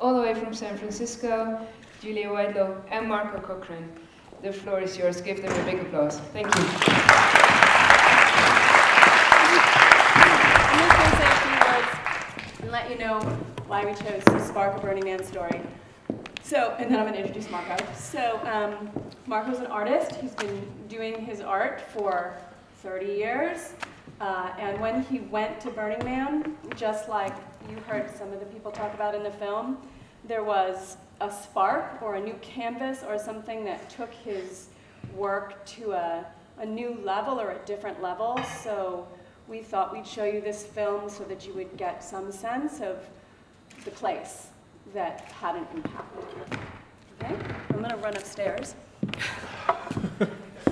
all the way from San Francisco, Julia Whitelaw and Marco Cochrane. The floor is yours. Give them a big applause. Thank you. I'm just going to say a few words and let you know why we chose to spark a Burning Man story. So, and then I'm going to introduce Marco. So, Marco's an artist. He's been doing his art for 30 years. And when he went to Burning Man, just like you heard some of the people talk about in the film, there was a spark or a new canvas or something that took his work to a new level or a different level. So we thought we'd show you this film so that you would get some sense of the place that had an impact. Okay? I'm going to run upstairs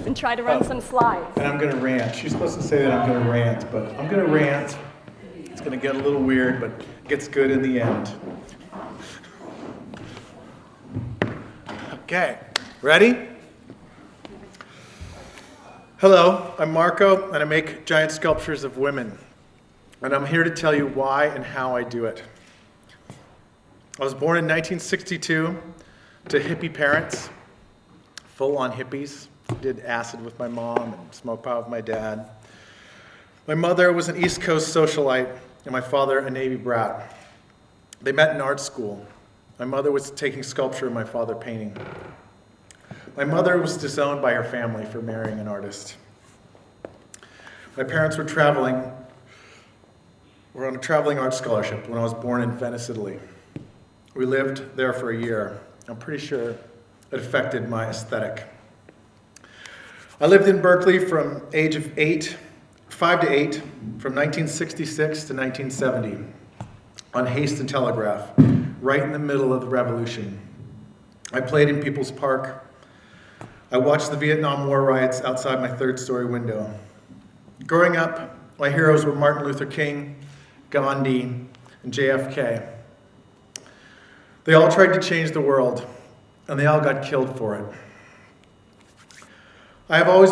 and try to run some slides. And I'm going to rant. She's supposed to say that I'm going to rant, but I'm going to rant. It's going to get a little weird, but it gets good in the end. Okay, ready? Hello, I'm Marco, and I make giant sculptures of women. And I'm here to tell you why and how I do it. I was born in 1962 to hippie parents, full-on hippies. Did acid with my mom and smoke pot with my dad. My mother was an East Coast socialite, and my father a Navy brat. They met in art school. My mother was taking sculpture and my father painting. My mother was disowned by her family for marrying an artist. My parents were on a traveling art scholarship when I was born in Venice, Italy. We lived there for a year. I'm pretty sure it affected my aesthetic. I lived in Berkeley from age of 5 to 8, from 1966 to 1970, on Haste and Telegraph, right in the middle of the revolution. I played in People's Park. I watched the Vietnam War riots outside my third-story window. Growing up, my heroes were Martin Luther King, Gandhi, and JFK. They all tried to change the world, and they all got killed for it. I have always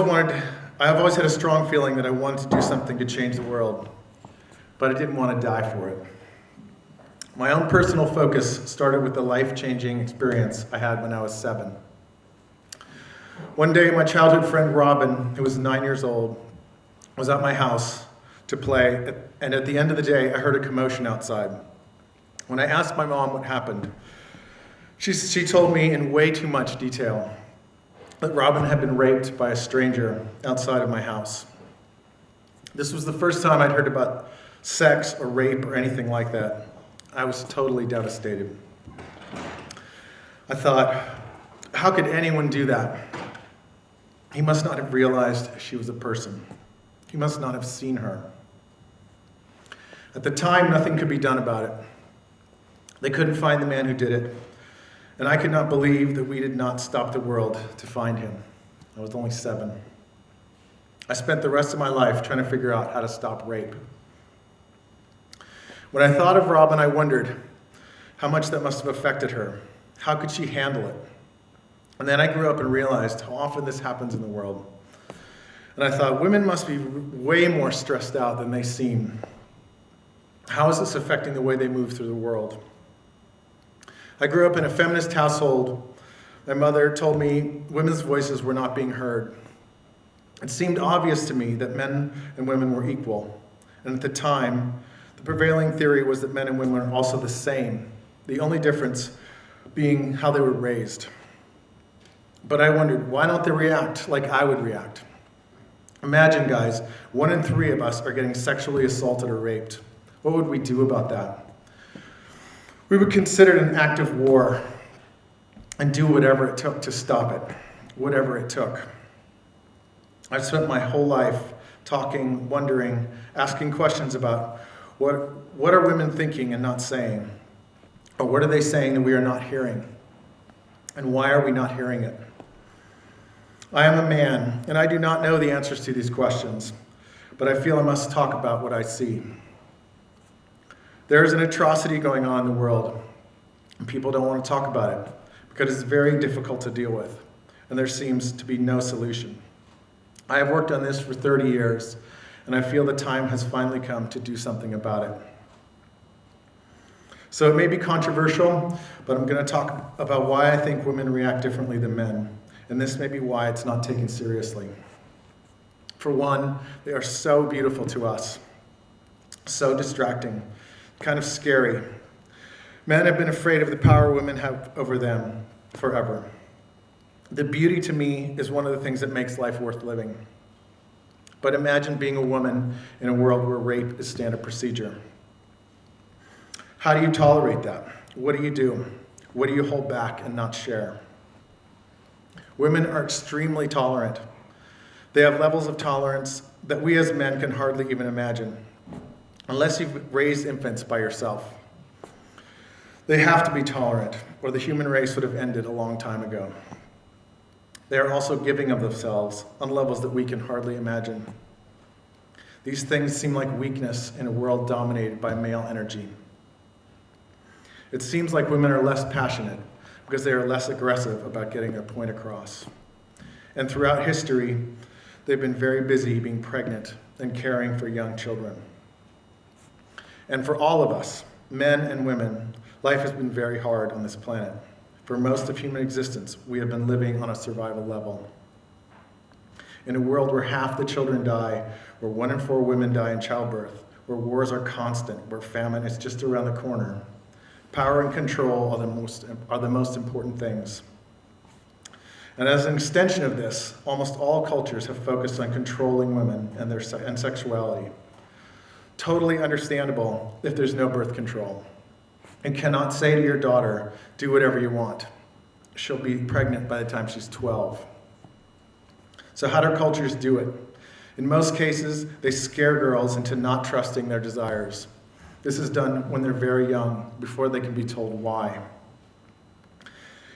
had a strong feeling that I wanted to do something to change the world, but I didn't want to die for it. My own personal focus started with the life-changing experience I had when I was 7. One day, my childhood friend Robin, who was 9 years old, was at my house to play, and at the end of the day, I heard a commotion outside. When I asked my mom what happened, she told me in way too much detail that Robin had been raped by a stranger outside of my house. This was the first time I'd heard about sex or rape or anything like that. I was totally devastated. I thought, how could anyone do that? He must not have realized she was a person. He must not have seen her. At the time, nothing could be done about it. They couldn't find the man who did it, and I could not believe that we did not stop the world to find him. I was only 7. I spent the rest of my life trying to figure out how to stop rape. When I thought of Robin, I wondered how much that must have affected her. How could she handle it? And then I grew up and realized how often this happens in the world. And I thought, women must be way more stressed out than they seem. How is this affecting the way they move through the world? I grew up in a feminist household. My mother told me women's voices were not being heard. It seemed obvious to me that men and women were equal. And at the time, the prevailing theory was that men and women are also the same, the only difference being how they were raised. But I wondered, why don't they react like I would react? Imagine, guys, 1 in 3 of us are getting sexually assaulted or raped. What would we do about that? We would consider it an act of war and do whatever it took to stop it, whatever it took. I've spent my whole life talking, wondering, asking questions about what are women thinking and not saying? Or what are they saying that we are not hearing? And why are we not hearing it? I am a man, and I do not know the answers to these questions, but I feel I must talk about what I see. There is an atrocity going on in the world, and people don't want to talk about it because it's very difficult to deal with, and there seems to be no solution. I have worked on this for 30 years, and I feel the time has finally come to do something about it. So it may be controversial, but I'm going to talk about why I think women react differently than men. And this may be why it's not taken seriously. For one, they are so beautiful to us, so distracting, kind of scary. Men have been afraid of the power women have over them forever. The beauty to me is one of the things that makes life worth living. But imagine being a woman in a world where rape is standard procedure. How do you tolerate that? What do you do? What do you hold back and not share? Women are extremely tolerant. They have levels of tolerance that we as men can hardly even imagine, unless you've raised infants by yourself. They have to be tolerant, or the human race would have ended a long time ago. They are also giving of themselves on levels that we can hardly imagine. These things seem like weakness in a world dominated by male energy. It seems like women are less passionate because they are less aggressive about getting their point across. And throughout history, they've been very busy being pregnant and caring for young children. And for all of us, men and women, life has been very hard on this planet. For most of human existence, we have been living on a survival level. In a world where half the children die, where 1 in 4 women die in childbirth, where wars are constant, where famine is just around the corner, power and control are the most important things. And as an extension of this, almost all cultures have focused on controlling women and sexuality. Totally understandable if there's no birth control. And cannot say to your daughter, do whatever you want. She'll be pregnant by the time she's 12. So how do cultures do it? In most cases, they scare girls into not trusting their desires. This is done when they're very young, before they can be told why.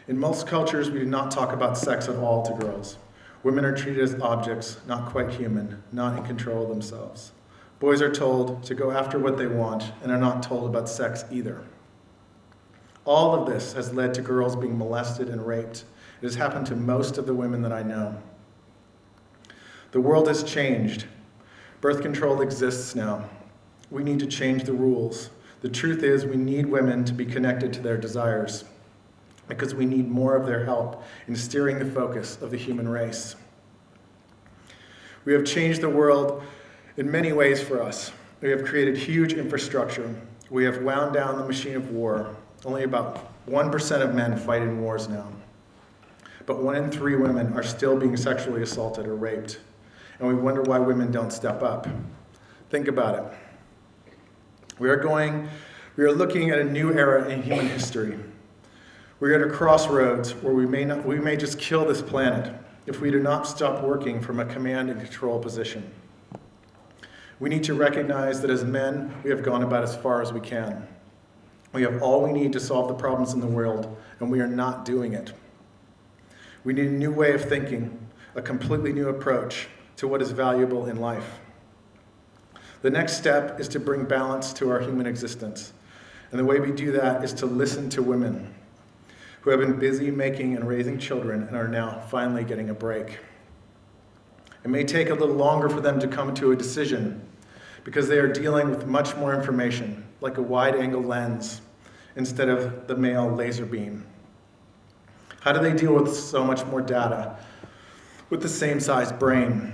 In most cultures, we do not talk about sex at all to girls. Women are treated as objects, not quite human, not in control of themselves. Boys are told to go after what they want and are not told about sex either. All of this has led to girls being molested and raped. It has happened to most of the women that I know. The world has changed. Birth control exists now. We need to change the rules. The truth is, we need women to be connected to their desires because we need more of their help in steering the focus of the human race. We have changed the world in many ways for us. We have created huge infrastructure. We have wound down the machine of war. Only about 1% of men fight in wars now. But 1 in 3 women are still being sexually assaulted or raped. And we wonder why women don't step up. Think about it. We are looking at a new era in human history. We're at a crossroads where we may just kill this planet if we do not stop working from a command and control position. We need to recognize that as men, we have gone about as far as we can. We have all we need to solve the problems in the world, and we are not doing it. We need a new way of thinking, a completely new approach to what is valuable in life. The next step is to bring balance to our human existence. And the way we do that is to listen to women who have been busy making and raising children and are now finally getting a break. It may take a little longer for them to come to a decision because they are dealing with much more information, like a wide-angle lens, instead of the male laser beam. How do they deal with so much more data with the same size brain?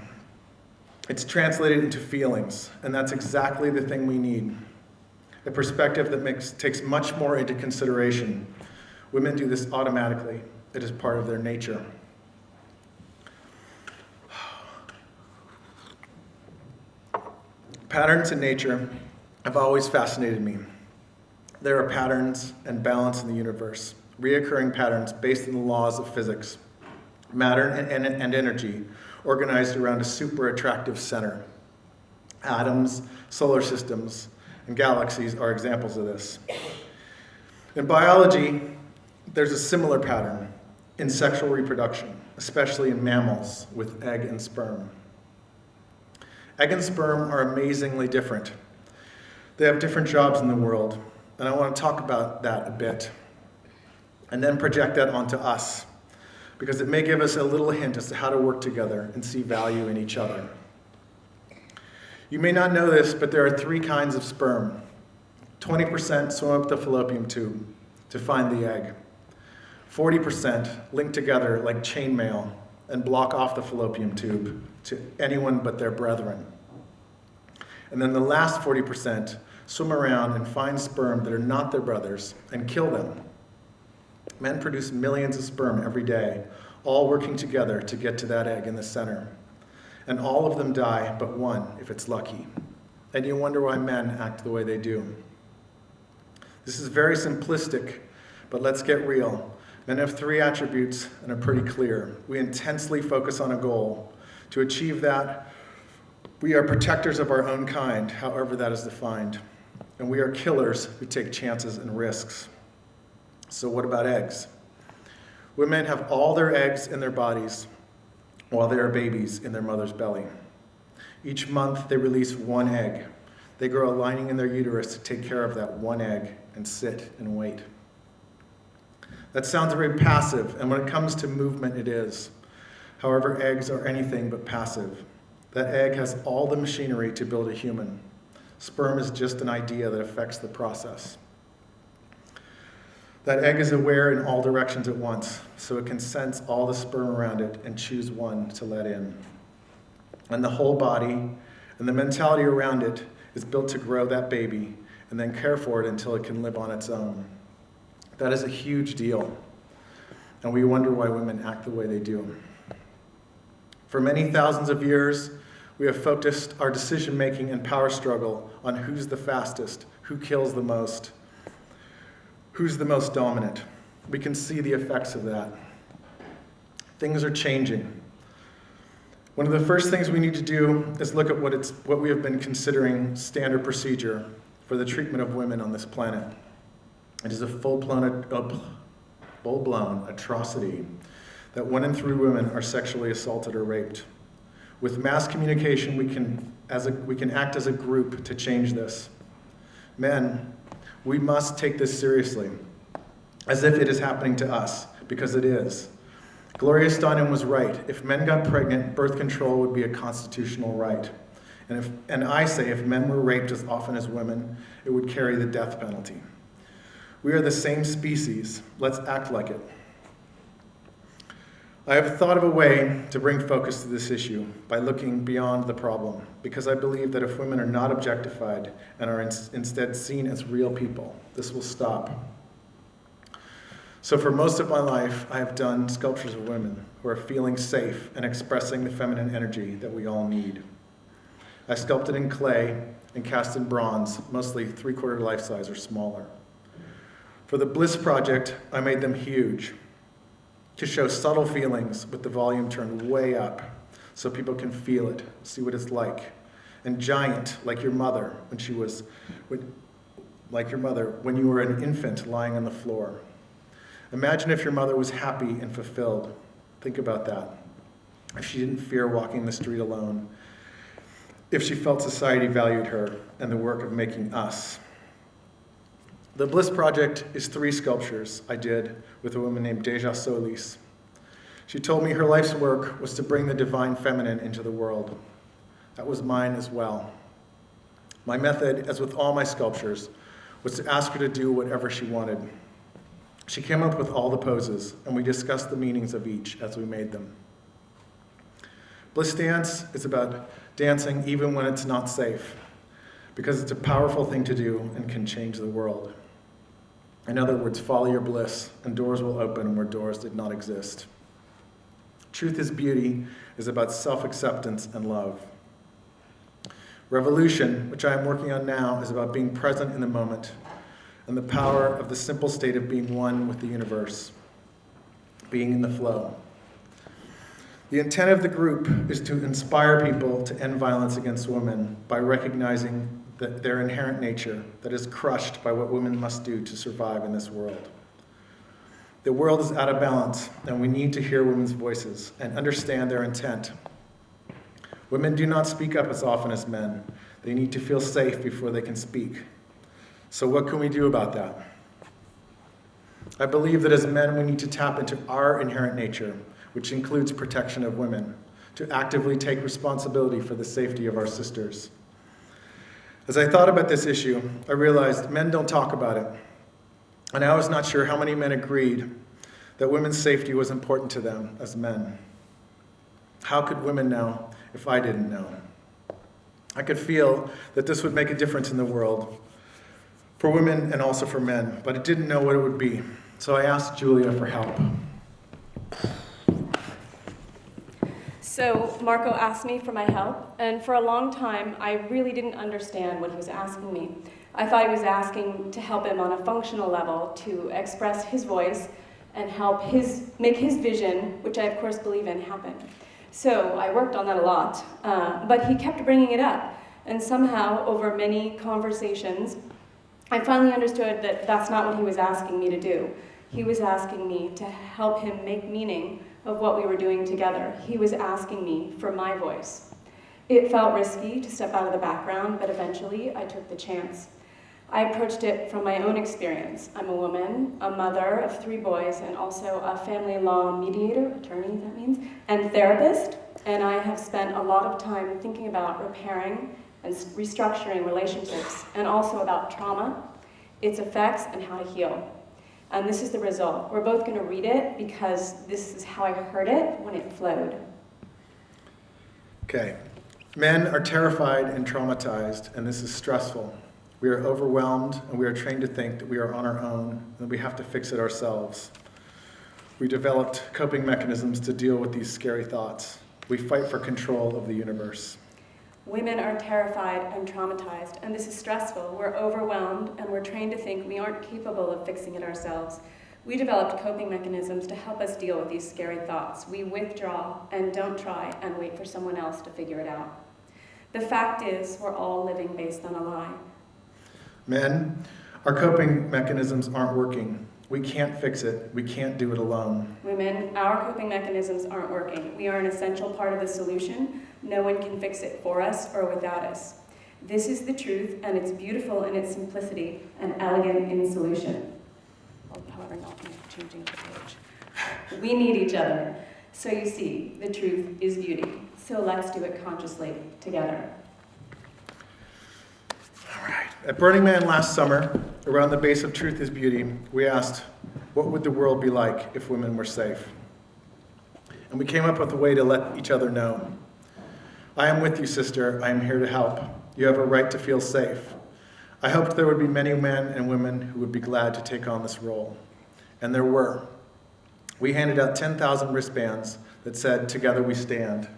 It's translated into feelings, and that's exactly the thing we need. A perspective that takes much more into consideration. Women do this automatically. It is part of their nature. Patterns in nature have always fascinated me. There are patterns and balance in the universe, reoccurring patterns based on the laws of physics, matter and energy, organized around a super attractive center. Atoms, solar systems, and galaxies are examples of this. In biology, there's a similar pattern in sexual reproduction, especially in mammals with egg and sperm. Egg and sperm are amazingly different. They have different jobs in the world, and I want to talk about that a bit, and then project that onto us, because it may give us a little hint as to how to work together and see value in each other. You may not know this, but there are 3 kinds of sperm. 20% swim up the fallopian tube to find the egg. 40% link together like chainmail and block off the fallopian tube to anyone but their brethren. And then the last 40% swim around and find sperm that are not their brothers and kill them. Men produce millions of sperm every day, all working together to get to that egg in the center. And all of them die but one, if it's lucky. And you wonder why men act the way they do. This is very simplistic, but let's get real. Men have 3 attributes and are pretty clear. We intensely focus on a goal. To achieve that, we are protectors of our own kind, however that is defined. And we are killers who take chances and risks. So what about eggs? Women have all their eggs in their bodies while they are babies in their mother's belly. Each month they release 1 egg. They grow a lining in their uterus to take care of that 1 egg and sit and wait. That sounds very passive, and when it comes to movement, it is. However, eggs are anything but passive. That egg has all the machinery to build a human. Sperm is just an idea that affects the process. That egg is aware in all directions at once, so it can sense all the sperm around it and choose one to let in. And the whole body and the mentality around it is built to grow that baby and then care for it until it can live on its own. That is a huge deal, and we wonder why women act the way they do. For many thousands of years, we have focused our decision-making and power struggle on who's the fastest, who kills the most, who's the most dominant. We can see the effects of that. Things are changing. One of the first things we need to do is look at what we have been considering standard procedure for the treatment of women on this planet. It is a full-blown atrocity that 1 in 3 women are sexually assaulted or raped. With mass communication, we can act as a group to change this. Men, we must take this seriously, as if it is happening to us, because it is. Gloria Steinem was right. If men got pregnant, birth control would be a constitutional right. And I say if men were raped as often as women, it would carry the death penalty. We are the same species. Let's act like it. I have thought of a way to bring focus to this issue by looking beyond the problem, because I believe that if women are not objectified and are instead seen as real people, this will stop. So for most of my life, I have done sculptures of women who are feeling safe and expressing the feminine energy that we all need. I sculpted in clay and cast in bronze, mostly 3/4 life size or smaller. For the Bliss Project, I made them huge to show subtle feelings with the volume turned way up so people can feel it, see what it's like. And giant, like your mother when you were an infant lying on the floor. Imagine if your mother was happy and fulfilled. Think about that. If she didn't fear walking the street alone. If she felt society valued her and the work of making us. The Bliss Project is 3 sculptures I did with a woman named Deja Solis. She told me her life's work was to bring the divine feminine into the world. That was mine as well. My method, as with all my sculptures, was to ask her to do whatever she wanted. She came up with all the poses, and we discussed the meanings of each as we made them. Bliss Dance is about dancing even when it's not safe, because it's a powerful thing to do and can change the world. In other words, follow your bliss, and doors will open where doors did not exist. Truth is Beauty is about self-acceptance and love. Revolution, which I am working on now, is about being present in the moment and the power of the simple state of being one with the universe, being in the flow. The intent of the group is to inspire people to end violence against women by recognizing their inherent nature that is crushed by what women must do to survive in this world. The world is out of balance, and we need to hear women's voices and understand their intent. Women do not speak up as often as men. They need to feel safe before they can speak. So what can we do about that? I believe that as men, we need to tap into our inherent nature, which includes protection of women, to actively take responsibility for the safety of our sisters. As I thought about this issue, I realized men don't talk about it. And I was not sure how many men agreed that women's safety was important to them as men. How could women know if I didn't know? I could feel that this would make a difference in the world for women and also for men, but I didn't know what it would be. So I asked Julia for help. So Marco asked me for my help, and for a long time, I really didn't understand what he was asking me. I thought he was asking to help him on a functional level to express his voice and help make his vision, which I of course believe in, happen. So I worked on that a lot, but he kept bringing it up. And somehow, over many conversations, I finally understood that that's not what he was asking me to do. He was asking me to help him make meaning of what we were doing together. He was asking me for my voice. It felt risky to step out of the background, but eventually I took the chance. I approached it from my own experience. I'm a woman, a mother of 3 boys, and also a family law mediator, attorney that means, and therapist. And I have spent a lot of time thinking about repairing and restructuring relationships, and also about trauma, its effects, and how to heal. And this is the result. We're both going to read it because this is how I heard it when it flowed. Okay. Men are terrified and traumatized, and this is stressful. We are overwhelmed, and we are trained to think that we are on our own, and that we have to fix it ourselves. We developed coping mechanisms to deal with these scary thoughts. We fight for control of the universe. Women are terrified and traumatized, and this is stressful. We're overwhelmed, and we're trained to think we aren't capable of fixing it ourselves. We developed coping mechanisms to help us deal with these scary thoughts. We withdraw and don't try and wait for someone else to figure it out. The fact is, we're all living based on a lie. Men, our coping mechanisms aren't working. We can't fix it. We can't do it alone. Women, our coping mechanisms aren't working. We are an essential part of the solution. No one can fix it for us or without us. This is the truth, and it's beautiful in its simplicity and elegant in solution. However, not changing the page. We need each other. So you see, the truth is beauty. So let's do it consciously together. All right. At Burning Man last summer, around the base of Truth is Beauty, we asked, what would the world be like if women were safe? And we came up with a way to let each other know. I am with you, sister. I am here to help. You have a right to feel safe. I hoped there would be many men and women who would be glad to take on this role. And there were. We handed out 10,000 wristbands that said, "Together we stand."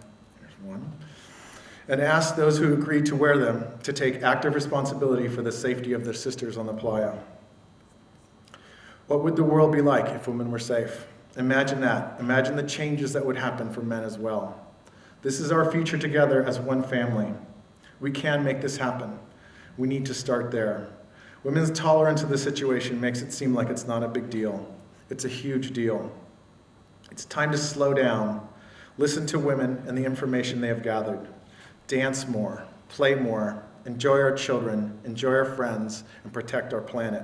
There's one. And asked those who agreed to wear them to take active responsibility for the safety of their sisters on the playa. What would the world be like if women were safe? Imagine that. Imagine the changes that would happen for men as well. This is our future together as one family. We can make this happen. We need to start there. Women's tolerance of the situation makes it seem like it's not a big deal. It's a huge deal. It's time to slow down, listen to women and the information they have gathered. Dance more, play more, enjoy our children, enjoy our friends, and protect our planet.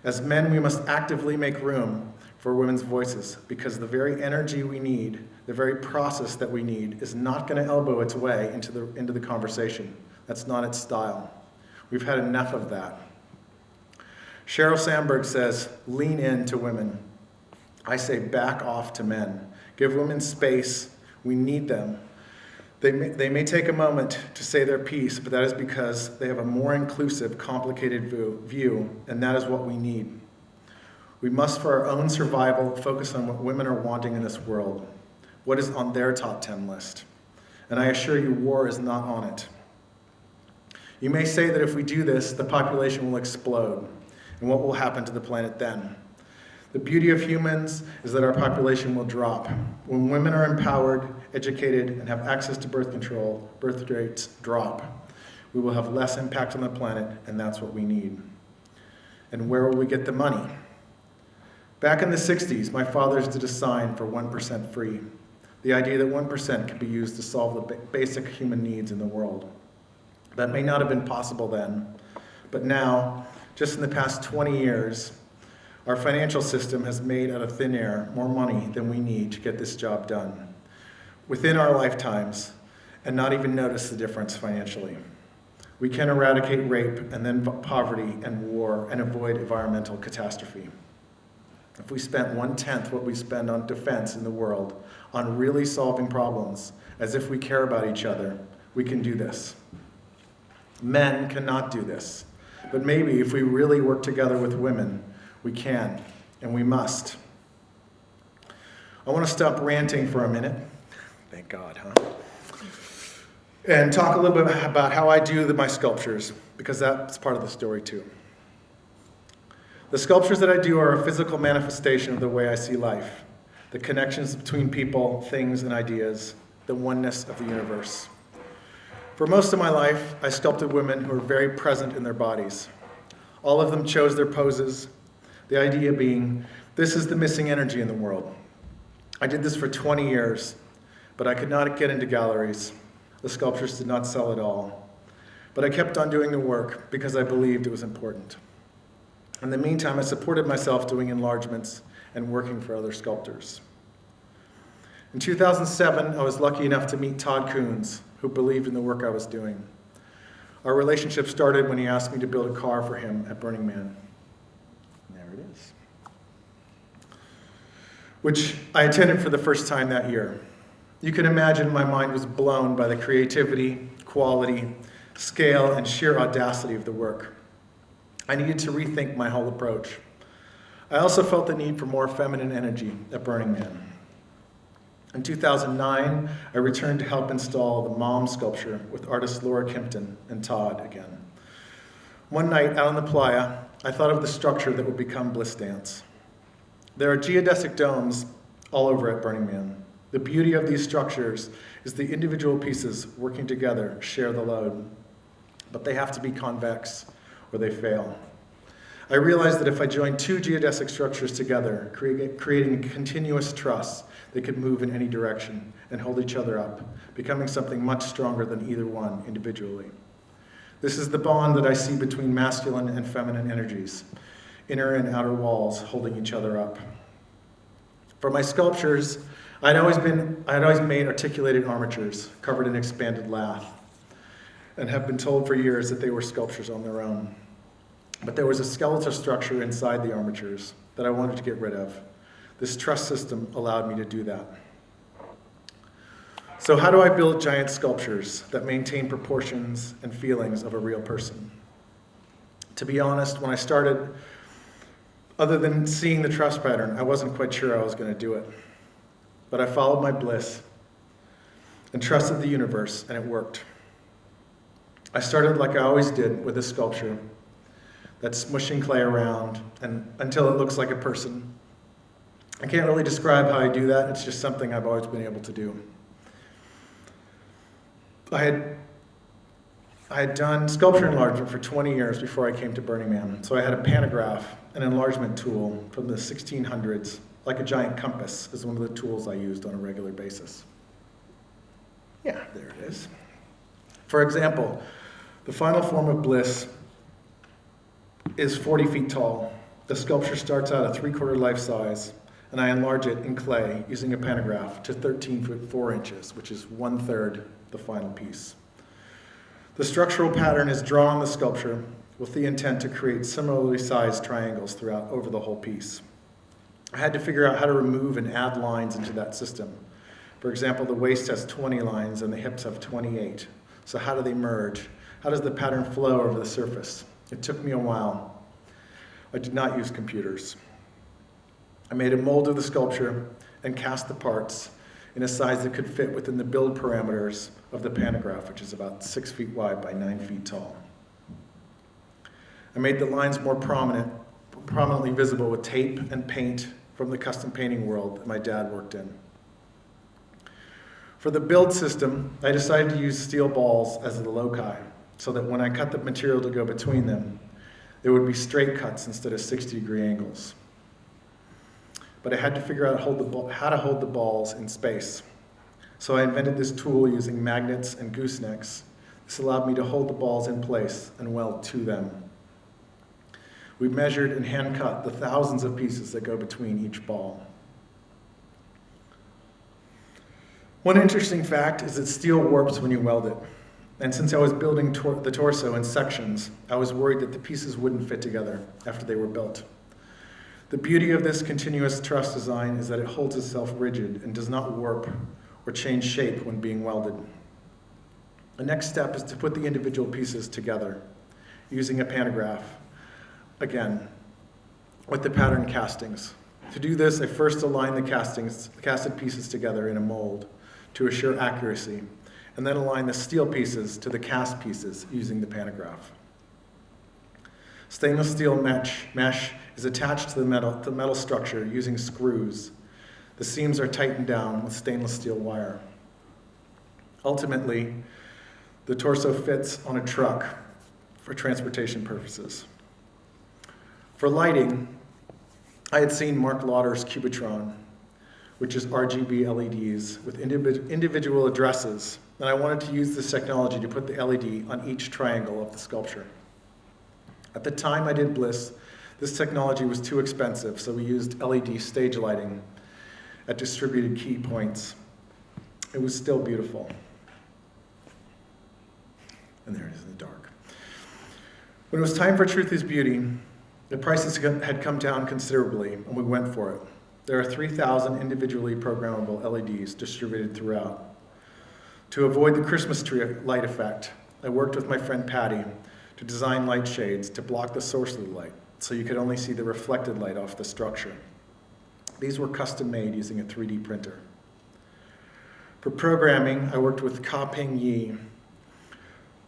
As men, we must actively make room for women's voices because the very energy we need, the very process that we need, is not going to elbow its way into the conversation. That's not its style. We've had enough of that. Sheryl Sandberg says, lean in to women. I say back off to men. Give women space. We need them. They may take a moment to say their piece, but that is because they have a more inclusive, complicated view, and that is what we need. We must, for our own survival, focus on what women are wanting in this world, what is on their top 10 list. And I assure you, war is not on it. You may say that if we do this, the population will explode, and what will happen to the planet then? The beauty of humans is that our population will drop. When women are empowered, educated, and have access to birth control, birth rates drop. We will have less impact on the planet, and that's what we need. And where will we get the money? Back in the 60s, my fathers did a sign for 1% free. The idea that 1% could be used to solve the basic human needs in the world. That may not have been possible then, but now, just in the past 20 years, our financial system has made out of thin air more money than we need to get this job done within our lifetimes and not even notice the difference financially. We can eradicate rape and then poverty and war and avoid environmental catastrophe. If we spent 1/10 what we spend on defense in the world on really solving problems as if we care about each other, we can do this. Men cannot do this, but maybe if we really work together with women, we can and we must. I want to stop ranting for a minute. Thank God, huh? And talk a little bit about how I do my sculptures, because that's part of the story too. The sculptures that I do are a physical manifestation of the way I see life, the connections between people, things, and ideas, the oneness of the universe. For most of my life, I sculpted women who are very present in their bodies. All of them chose their poses, the idea being, this is the missing energy in the world. I did this for 20 years, but I could not get into galleries. The sculptures did not sell at all. But I kept on doing the work because I believed it was important. In the meantime, I supported myself doing enlargements and working for other sculptors. In 2007, I was lucky enough to meet Todd Coons, who believed in the work I was doing. Our relationship started when he asked me to build a car for him at Burning Man. There it is. Which I attended for the first time that year. You can imagine my mind was blown by the creativity, quality, scale, and sheer audacity of the work. I needed to rethink my whole approach. I also felt the need for more feminine energy at Burning Man. In 2009, I returned to help install the mom sculpture with artists Laura Kimpton and Todd again. One night out on the playa, I thought of the structure that would become Bliss Dance. There are geodesic domes all over at Burning Man. The beauty of these structures is the individual pieces working together share the load, but they have to be convex or they fail. I realized that if I joined two geodesic structures together, creating continuous truss, they could move in any direction and hold each other up, becoming something much stronger than either one individually. This is the bond that I see between masculine and feminine energies, inner and outer walls holding each other up. For my sculptures, I'd always made articulated armatures covered in expanded lath and have been told for years that they were sculptures on their own. But there was a skeletal structure inside the armatures that I wanted to get rid of. This truss system allowed me to do that. So how do I build giant sculptures that maintain proportions and feelings of a real person? To be honest, when I started, other than seeing the truss pattern, I wasn't quite sure I was going to do it. But I followed my bliss and trusted the universe, and it worked. I started like I always did with a sculpture that's smushing clay around and until it looks like a person. I can't really describe how I do that. It's just something I've always been able to do. I had done sculpture enlargement for 20 years before I came to Burning Man. So I had a pantograph, an enlargement tool from the 1600s, like a giant compass is one of the tools I used on a regular basis. Yeah, there it is. For example, the final form of Bliss is 40 feet tall. The sculpture starts out at 3/4 life size, and I enlarge it in clay using a pantograph to 13 foot 4 inches, which is 1/3 the final piece. The structural pattern is drawn on the sculpture with the intent to create similarly sized triangles throughout over the whole piece. I had to figure out how to remove and add lines into that system. For example, the waist has 20 lines and the hips have 28. So how do they merge? How does the pattern flow over the surface? It took me a while. I did not use computers. I made a mold of the sculpture and cast the parts in a size that could fit within the build parameters of the pantograph, which is about 6 feet wide by 9 feet tall. I made the lines more prominently visible with tape and paint from the custom painting world that my dad worked in. For the build system, I decided to use steel balls as the loci, so that when I cut the material to go between them, there would be straight cuts instead of 60-degree angles. But I had to figure out how to hold the balls in space. So I invented this tool using magnets and goosenecks. This allowed me to hold the balls in place and weld to them. We measured and hand cut the thousands of pieces that go between each ball. One interesting fact is that steel warps when you weld it. And since I was building the torso in sections, I was worried that the pieces wouldn't fit together after they were built. The beauty of this continuous truss design is that it holds itself rigid and does not warp or change shape when being welded. The next step is to put the individual pieces together using a pantograph, again, with the pattern castings. To do this, I first align the casted pieces together in a mold to assure accuracy, and then align the steel pieces to the cast pieces using the pantograph. Stainless steel mesh is attached to the metal structure using screws. The seams are tightened down with stainless steel wire. Ultimately, the torso fits on a truck for transportation purposes. For lighting, I had seen Mark Lauder's Cubitron, which is RGB LEDs with individual addresses, and I wanted to use this technology to put the LED on each triangle of the sculpture. At the time I did Bliss, this technology was too expensive, so we used LED stage lighting at distributed key points. It was still beautiful. And there it is in the dark. When it was time for Truth is Beauty, the prices had come down considerably, and we went for it. There are 3,000 individually programmable LEDs distributed throughout. To avoid the Christmas tree light effect, I worked with my friend Patty to design light shades to block the source of the light, so you could only see the reflected light off the structure. These were custom made using a 3D printer. For programming, I worked with Ka Ping Yi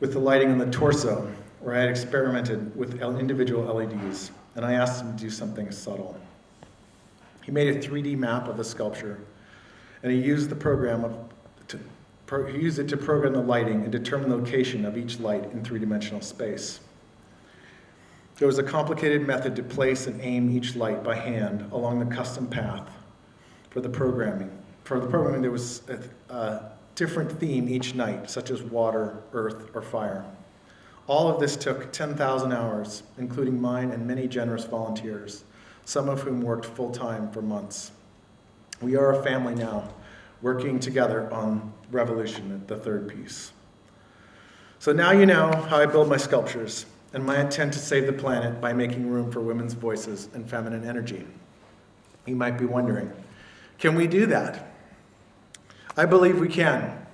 with the lighting on the torso, where I had experimented with individual LEDs, and I asked him to do something subtle. He made a 3D map of a sculpture, and he used it to program the lighting and determine the location of each light in three-dimensional space. There was a complicated method to place and aim each light by hand along the custom path for the programming. For the programming, there was a different theme each night, such as water, earth, or fire. All of this took 10,000 hours, including mine and many generous volunteers, some of whom worked full-time for months. We are a family now, working together on Revolution, the third piece. So now you know how I build my sculptures and my intent to save the planet by making room for women's voices and feminine energy. You might be wondering, can we do that? I believe we can.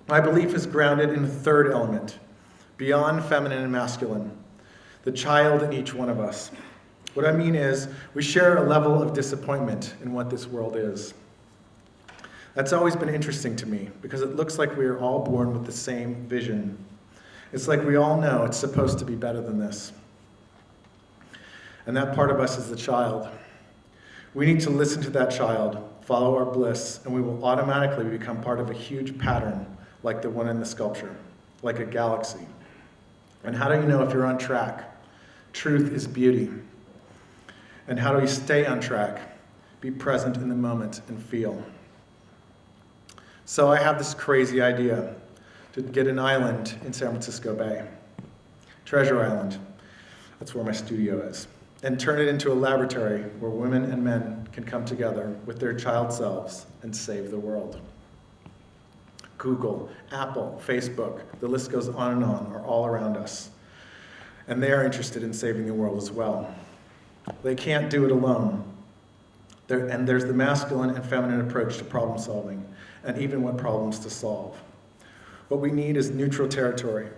My belief is grounded in the third element, beyond feminine and masculine, the child in each one of us. What I mean is, we share a level of disappointment in what this world is. That's always been interesting to me, because it looks like we are all born with the same vision. It's like we all know it's supposed to be better than this. And that part of us is the child. We need to listen to that child, follow our bliss, and we will automatically become part of a huge pattern like the one in the sculpture, like a galaxy. And how do you know if you're on track? Truth is beauty. And how do we stay on track? Be present in the moment and feel. So I have this crazy idea to get an island in San Francisco Bay, Treasure Island, that's where my studio is, and turn it into a laboratory where women and men can come together with their child selves and save the world. Google, Apple, Facebook, the list goes on and on, are all around us. And they are interested in saving the world as well. They can't do it alone. And there's the masculine and feminine approach to problem solving, and even what problems to solve. What we need is neutral territory,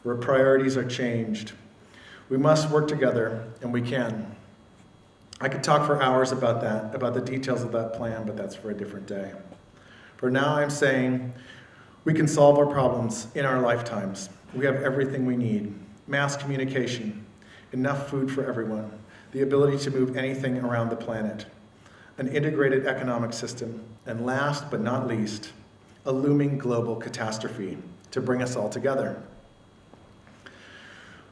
where priorities are changed. We must work together, and we can. I could talk for hours about that, about the details of that plan, but that's for a different day. For now, I'm saying we can solve our problems in our lifetimes. We have everything we need. Mass communication, enough food for everyone, the ability to move anything around the planet, an integrated economic system, and last but not least, a looming global catastrophe to bring us all together.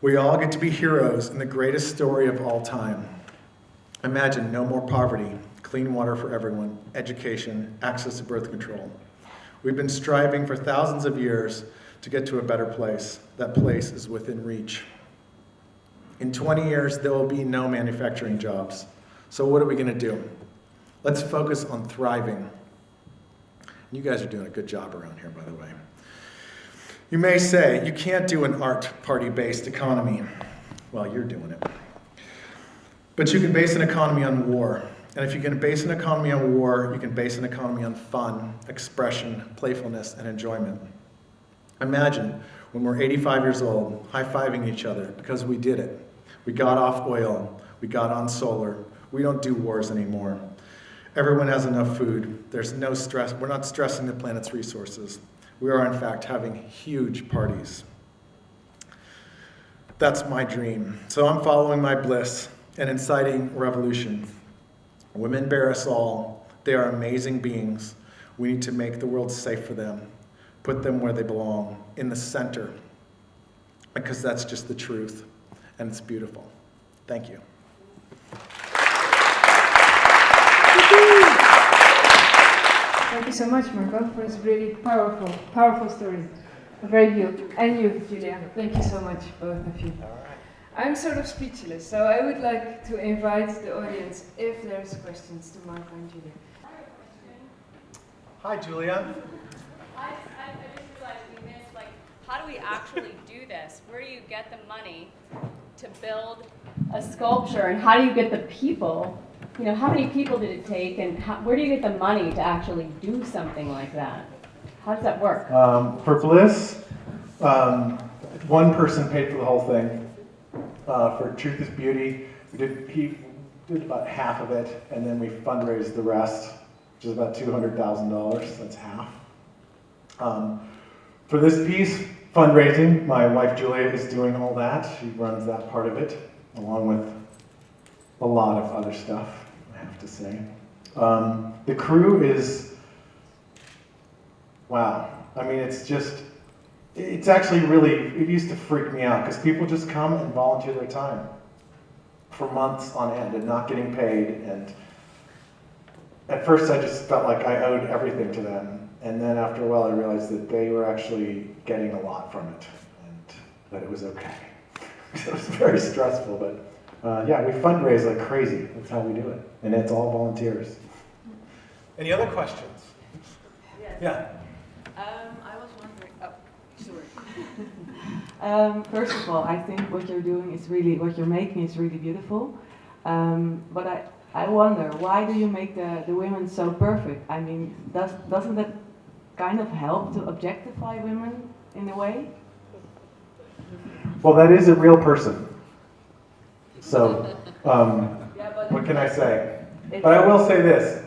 We all get to be heroes in the greatest story of all time. Imagine no more poverty, clean water for everyone, education, access to birth control. We've been striving for thousands of years to get to a better place. That place is within reach. In 20 years, there will be no manufacturing jobs. So what are we going to do? Let's focus on thriving. You guys are doing a good job around here, by the way. You may say, you can't do an art party-based economy. Well, you're doing it. But you can base an economy on war. And if you can base an economy on war, you can base an economy on fun, expression, playfulness, and enjoyment. Imagine when we're 85 years old, high-fiving each other because we did it. We got off oil. We got on solar. We don't do wars anymore. Everyone has enough food. There's no stress. We're not stressing the planet's resources. We are, in fact, having huge parties. That's my dream. So I'm following my bliss and inciting revolution. Women bear us all. They are amazing beings. We need to make the world safe for them. Put them where they belong, in the center. Because that's just the truth. And it's beautiful. Thank you. Thank you so much, Marco, for this really powerful story. Very good. And you, Julia. Thank you so much, both of you. I'm sort of speechless, so I would like to invite the audience, if there's questions, to Marco and Julia. Hi, Julia. I just realized we missed, how do we actually do this? Where do you get the money to build a sculpture, and how do you get the people? How many people did it take, and where do you get the money to actually do something like that? How does that work? For Bliss, one person paid for the whole thing. For Truth is Beauty, he did about half of it, and then we fundraised the rest, which is about $200,000. That's half. For this piece, fundraising, my wife Julia is doing all that. She runs that part of it, along with a lot of other stuff, I have to say. The crew is, wow. I mean, it's actually really, it used to freak me out because people just come and volunteer their time for months on end and not getting paid. And at first I just felt like I owed everything to them. And then after a while I realized that they were actually getting a lot from it and that it was okay. It was very stressful, but yeah, we fundraise like crazy. That's how we do it. And it's all volunteers. Any other questions? Yes. Yeah. I was wondering, First of all, I think what you're doing is really, what you're making is really beautiful. But I wonder, why do you make the women so perfect? I mean, doesn't that kind of help to objectify women in a way? Well, that is a real person. So, what can I say? But I will say this.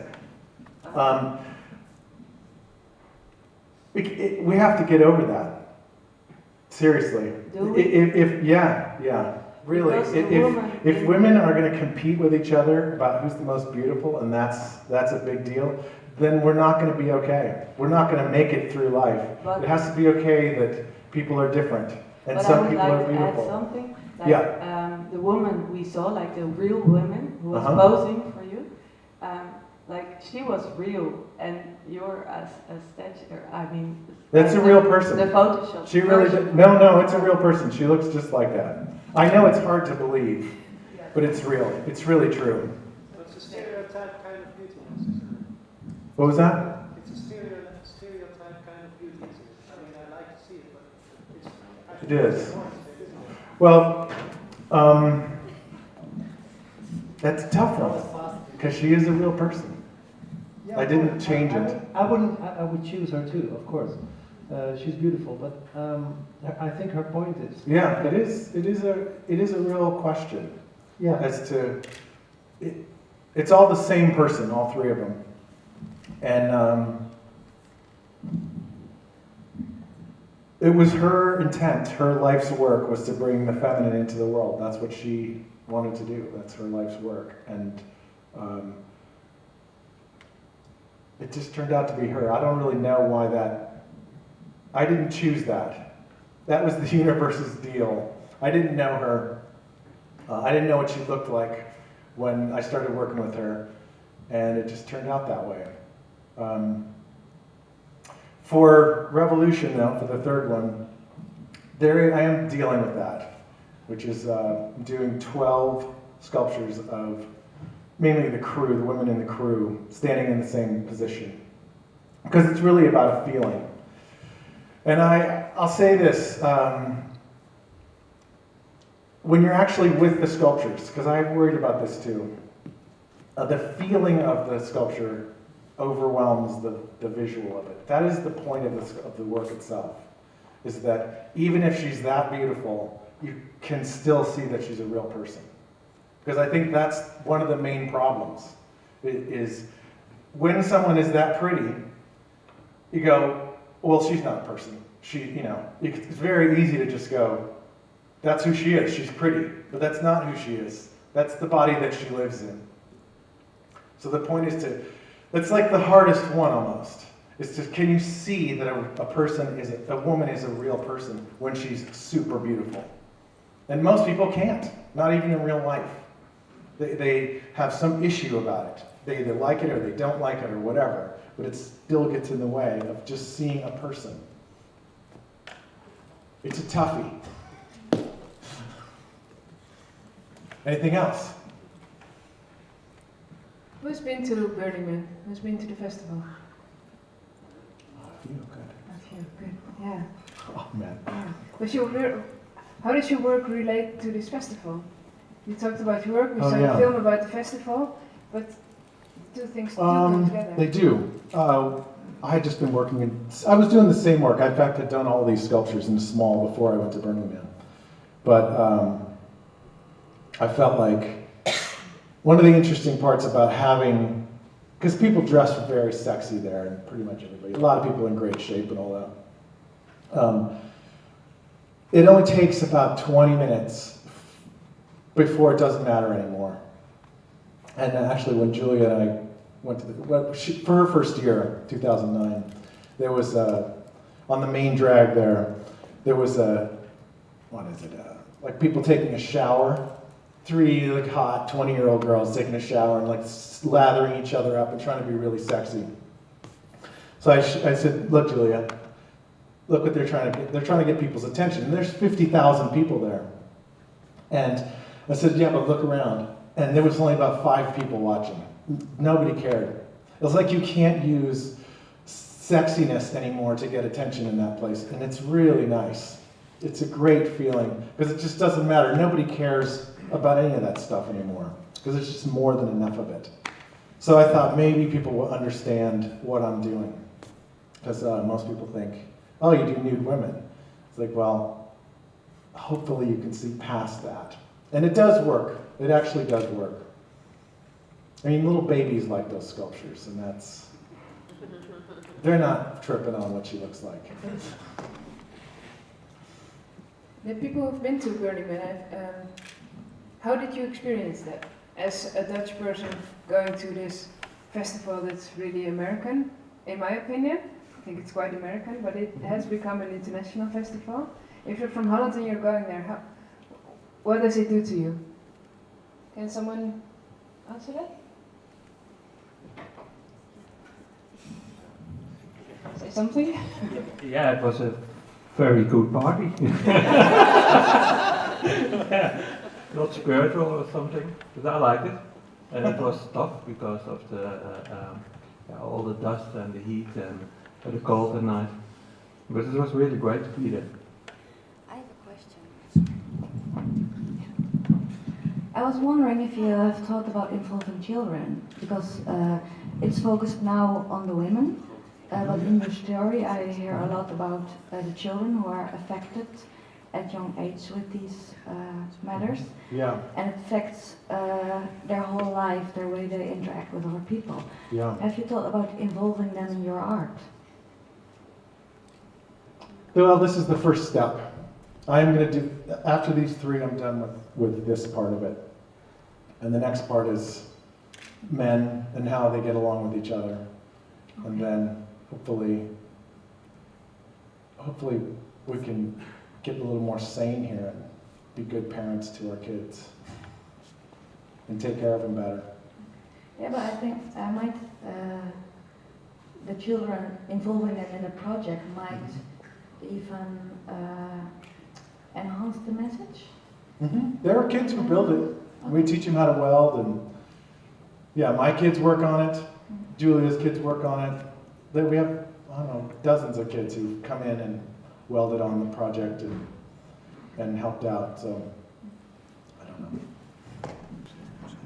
We have to get over that. Seriously. Yeah, really. If women are going to compete with each other about who's the most beautiful, and that's a big deal, then we're not going to be okay. We're not going to make it through life. But it has to be okay that people are different, and but some I would people like are to beautiful. add something. Like, the woman we saw, like the real woman who was posing for you, like she was real, and you're a statue. I mean, That's a real person. The Photoshop. She really did. No, it's a real person. She looks just like that. I know it's hard to believe, but it's real. It's really true. It's a stereotype kind of beauty, isn't it? What was that? It's a stereotype kind of beauty, isn't it? I mean, I like to see it, but it's It is. more, isn't it? Well, that's a tough one because she is a real person. Yeah, I didn't change it. I would choose her too, of course. She's beautiful, but I think her point is. Yeah, it is. It is a real question. Yeah. As to, it's all the same person, all three of them, and it was her intent. Her life's work was to bring the feminine into the world. That's what she wanted to do. That's her life's work, and it just turned out to be her. I don't really know why that. I didn't choose that. That was the universe's deal. I didn't know her. I didn't know what she looked like when I started working with her, and it just turned out that way. For Revolution, though, for the third one, I am dealing with that, which is doing 12 sculptures of mainly the crew, the women in the crew, standing in the same position. Because it's really about a feeling. And I'll say this, when you're actually with the sculptures, because I worried about this too, the feeling of the sculpture overwhelms the visual of it. That is the point of the work itself, is that even if she's that beautiful, you can still see that she's a real person. Because I think that's one of the main problems, is when someone is that pretty, you go, well, she's not a person. It's very easy to just go, that's who she is, she's pretty. But that's not who she is. That's the body that she lives in. So the point is that's like the hardest one almost, is can you see that a woman is a real person when she's super beautiful? And most people can't, not even in real life. They have some issue about it. They either like it or they don't like it or whatever, but it still gets in the way of just seeing a person. It's a toughie. Anything else? Who's been to Burning Man? Who's been to the festival? A few, good. A few, good. Yeah. Oh man. Yeah. How did your work relate to this festival? You talked about your work, we saw yeah. a film about the festival, but two things do come together. They do. I had just been I was doing the same work. In fact, I'd done all these sculptures in small before I went to Burning Man. But I felt like one of the interesting parts about having, because people dress very sexy there, and pretty much everybody, a lot of people in great shape and all that. It only takes about 20 minutes before it doesn't matter anymore. And actually, when Julia and I went to for her first year, 2009, there was on the main drag there was like people taking a shower. 3 like hot 20-year-old girls taking a shower and like lathering each other up and trying to be really sexy. So I said, look, Julia, look what they're trying to get. They're trying to get people's attention. And there's 50,000 people there. And I said, yeah, but look around. And there was only about 5 people watching. Nobody cared. It was like you can't use sexiness anymore to get attention in that place. And it's really nice. It's a great feeling because it just doesn't matter. Nobody cares about any of that stuff anymore because there's just more than enough of it. So I thought maybe people will understand what I'm doing because most people think, oh, you do nude women. It's like, well, hopefully you can see past that. And it does work. It actually does work. I mean, little babies like those sculptures, and they're not tripping on what she looks like. The people who've been to Burning Man, how did you experience that? As a Dutch person going to this festival that's really American, in my opinion. I think it's quite American, but it has become an international festival. If you're from Holland and you're going there, what does it do to you? Can someone answer that? Say something? Yeah, it was a very good party. Yeah, not spiritual or something, but I liked it. And it was tough because of all the dust and the heat and the cold at night. But it was really great to be there. I have a question. I was wondering if you have thought about involving children, because it's focused now on the women, but in your story I hear a lot about the children who are affected at young age with these matters. Yeah. And it affects their whole life, their way they interact with other people. Yeah. Have you thought about involving them in your art? Well, this is the first step. I'm going to do, after these 3, I'm done with this part of it. And the next part is men and how they get along with each other. Okay. And then hopefully we can get a little more sane here and be good parents to our kids and take care of them better. Yeah, but I think the children involving them in the project might even enhance the message. Mm-hmm. There are kids who build it. Okay. We teach them how to weld, and yeah, my kids work on it. Julia's kids work on it. We have, I don't know, dozens of kids who come in and welded on the project and helped out. So I don't know.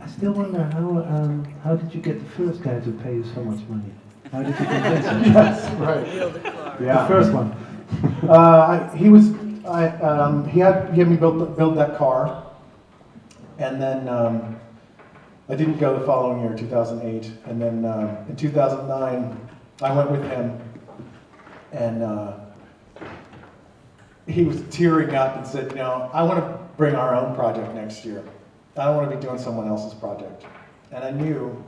I still wonder how did you get the first guy to pay you so much money? How did you convince him? That's right. The first one. He had me build that car, and then I didn't go the following year, 2008, and then in 2009 I went with him, and he was tearing up and said, I want to bring our own project next year. I don't want to be doing someone else's project. And I knew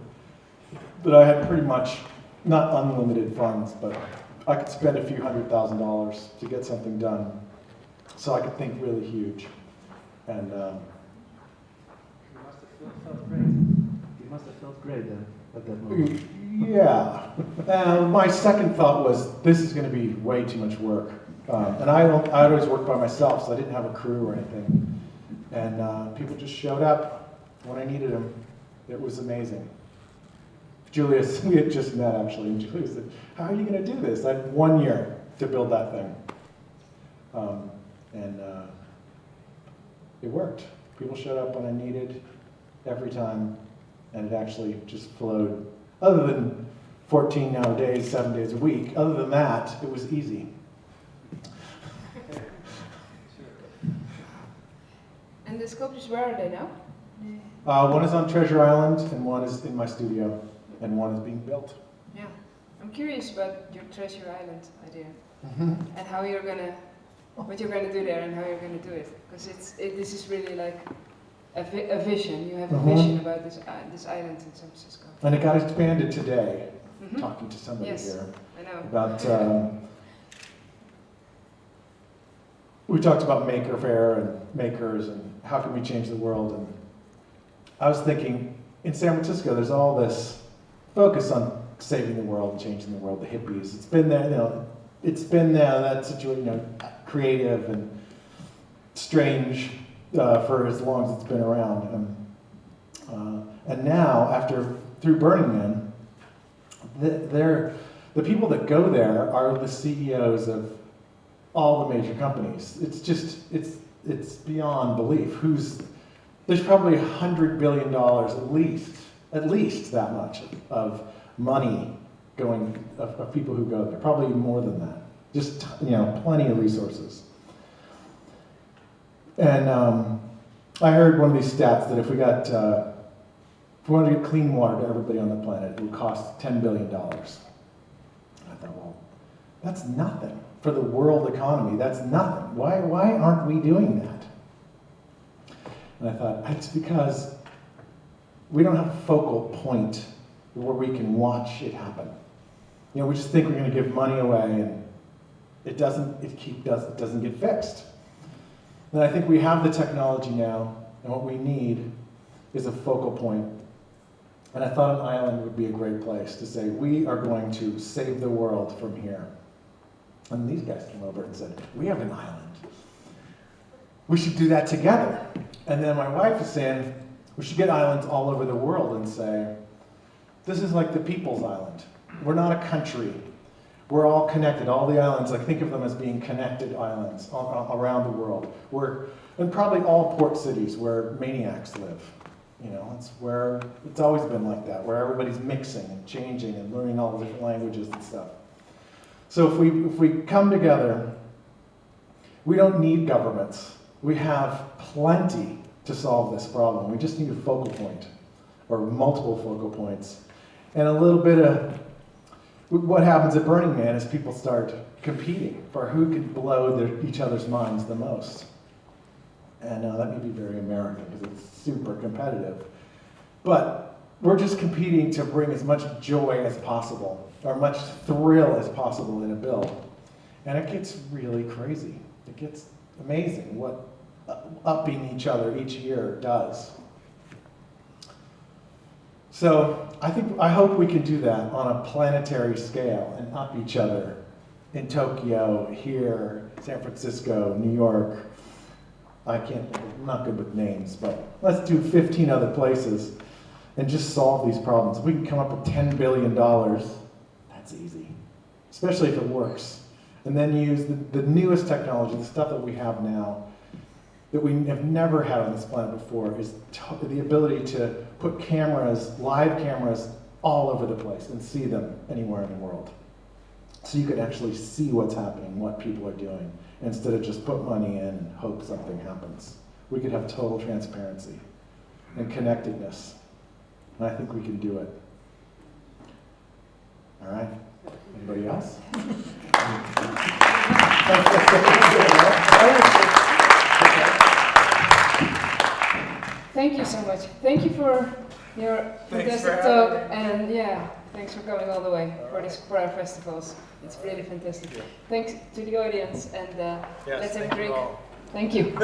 that I had pretty much, not unlimited funds, but I could spend a few $100,000 to get something done. So I could think really huge. And You must have felt great then, at that moment. yeah. My second thought was, this is going to be way too much work. And I always worked by myself, so I didn't have a crew or anything. And people just showed up when I needed them. It was amazing. Julia, we had just met actually, and Julia said, how are you going to do this? I had 1 year to build that thing. It worked. People showed up when I needed, every time, and it actually just flowed. Other than 14-hour days, 7 days a week, other than that, it was easy. And the sculptures, where are they now? One is on Treasure Island, and one is in my studio, and one is being built. Yeah. I'm curious about your Treasure Island idea and how you're gonna, what you're gonna do there and how you're gonna do it. Because this is really like a vision. You have a vision about this island in San Francisco. And it got expanded today, talking to somebody here. I know. About, we talked about Maker Faire and makers and how can we change the world. And I was thinking, in San Francisco, there's all this focus on saving the world, changing the world, the hippies. It's been there, it's been there, that situation, creative and strange for as long as it's been around. And now, through Burning Man, the people that go there are the CEOs of all the major companies. It's beyond belief. There's probably $100 billion at least that much of money going, of people who go there. Probably more than that. Just, plenty of resources. And I heard one of these stats that if we wanted to get clean water to everybody on the planet, it would cost $10 billion. And I thought, well, that's nothing. For the world economy, that's nothing. Why aren't we doing that? And I thought, it's because we don't have a focal point where we can watch it happen. We just think we're going to give money away, and it doesn't get fixed. And I think we have the technology now, and what we need is a focal point. And I thought an island would be a great place to say, we are going to save the world from here. And these guys came over and said, we have an island. We should do that together. And then my wife is saying, we should get islands all over the world and say, this is like the people's island. We're not a country. We're all connected. All the islands, think of them as being connected islands around the world. And probably all port cities where maniacs live. It's where it's always been like that, where everybody's mixing and changing and learning all the different languages and stuff. So if we come together, we don't need governments. We have plenty to solve this problem. We just need a focal point, or multiple focal points. And a little bit of what happens at Burning Man is people start competing for who can blow each other's minds the most. And that may be very American because it's super competitive. But we're just competing to bring as much joy as possible, or much thrill as possible in a build. And it gets really crazy. It gets amazing what upping each other each year does. So I hope we can do that on a planetary scale and up each other in Tokyo, here, San Francisco, New York. I'm not good with names, but let's do 15 other places and just solve these problems. If we can come up with $10 billion, that's easy, especially if it works. and then use the newest technology, the stuff that we have now, that we have never had on this planet before, is the ability to put cameras, live cameras, all over the place and see them anywhere in the world. So you can actually see what's happening, what people are doing, instead of just put money in and hope something happens. We could have total transparency and connectedness. And I think we can do it. All right. Anybody else? Thank you so much. Thank you for your fantastic talk, and yeah, thanks for coming all the way for our festivals. It's really fantastic. Thanks to the audience, and let's have a drink. Thank you.